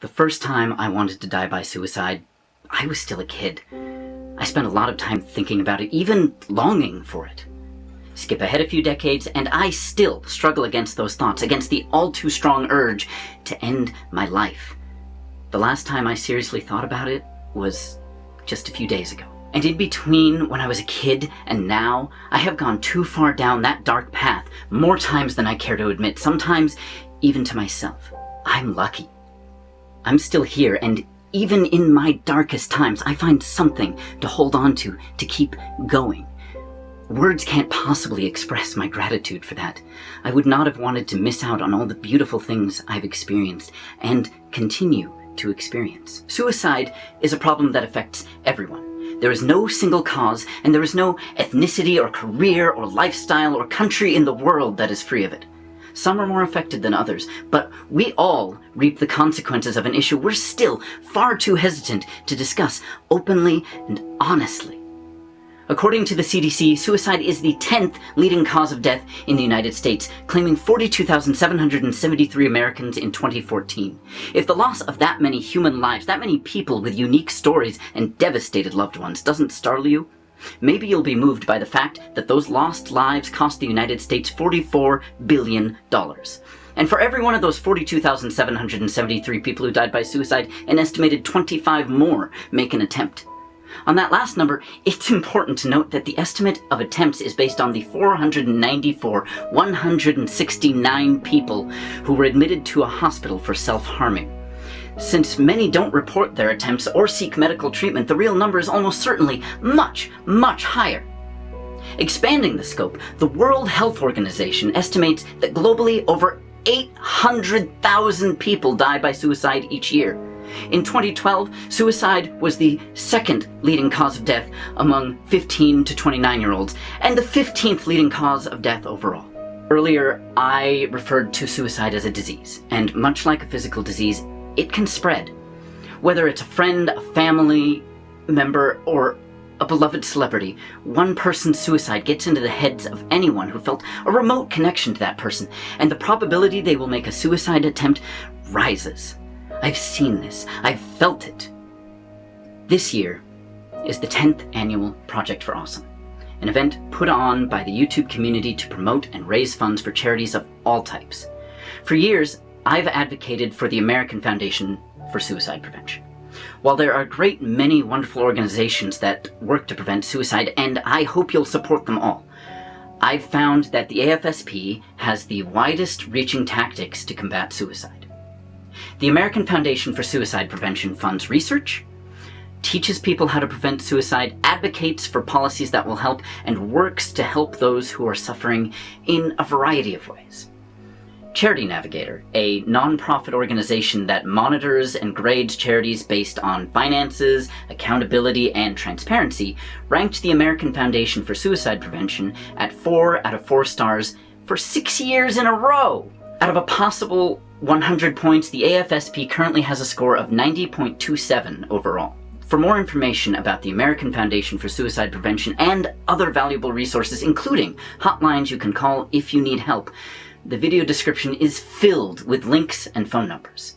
The first time I wanted to die by suicide, I was still a kid. I spent a lot of time thinking about it, even longing for it. Skip ahead a few decades, and I still struggle against those thoughts, against the all-too-strong urge to end my life. The last time I seriously thought about it was just a few days ago. And in between when I was a kid and now, I have gone too far down that dark path more times than I care to admit, sometimes even to myself. I'm lucky. I'm still here, and even in my darkest times, I find something to hold on to keep going. Words can't possibly express my gratitude for that. I would not have wanted to miss out on all the beautiful things I've experienced and continue to experience. Suicide is a problem that affects everyone. There is no single cause, and there is no ethnicity or career or lifestyle or country in the world that is free of it. Some are more affected than others, but we all reap the consequences of an issue we're still far too hesitant to discuss openly and honestly. According to the CDC, suicide is the 10th leading cause of death in the United States, claiming 42,773 Americans in 2014. If the loss of that many human lives, that many people with unique stories and devastated loved ones doesn't startle you, maybe you'll be moved by the fact that those lost lives cost the United States $44 billion. And for every one of those 42,773 people who died by suicide, an estimated 25 more make an attempt. On that last number, it's important to note that the estimate of attempts is based on the 169 people who were admitted to a hospital for self-harming. Since many don't report their attempts or seek medical treatment, the real number is almost certainly much, much higher. Expanding the scope, the World Health Organization estimates that globally over 800,000 people die by suicide each year. In 2012, suicide was the second leading cause of death among 15 to 29-year-olds, and the 15th leading cause of death overall. Earlier, I referred to suicide as a disease, and much like a physical disease, it can spread. Whether it's a friend, a family member, or a beloved celebrity, one person's suicide gets into the heads of anyone who felt a remote connection to that person, and the probability they will make a suicide attempt rises. I've seen this. I've felt it. This year is the 10th annual Project for Awesome, an event put on by the YouTube community to promote and raise funds for charities of all types. For years, I've advocated for the American Foundation for Suicide Prevention. While there are a great many wonderful organizations that work to prevent suicide, and I hope you'll support them all, I've found that the AFSP has the widest reaching tactics to combat suicide. The American Foundation for Suicide Prevention funds research, teaches people how to prevent suicide, advocates for policies that will help, and works to help those who are suffering in a variety of ways. Charity Navigator, a non-profit organization that monitors and grades charities based on finances, accountability, and transparency, ranked the American Foundation for Suicide Prevention at 4 out of 4 stars for 6 years in a row. Out of a possible 100 points, the AFSP currently has a score of 90.27 overall. For more information about the American Foundation for Suicide Prevention and other valuable resources, including hotlines you can call if you need help, the video description is filled with links and phone numbers.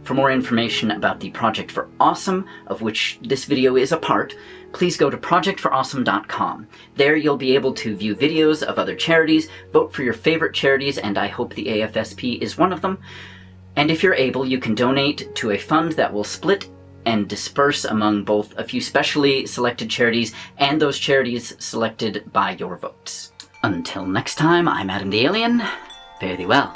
For more information about the Project for Awesome, of which this video is a part, please go to projectforawesome.com. There you'll be able to view videos of other charities, vote for your favorite charities, and I hope the AFSP is one of them. And if you're able, you can donate to a fund that will split and disperse among both a few specially selected charities and those charities selected by your votes. Until next time, I'm Adam the Alien. Fare thee well.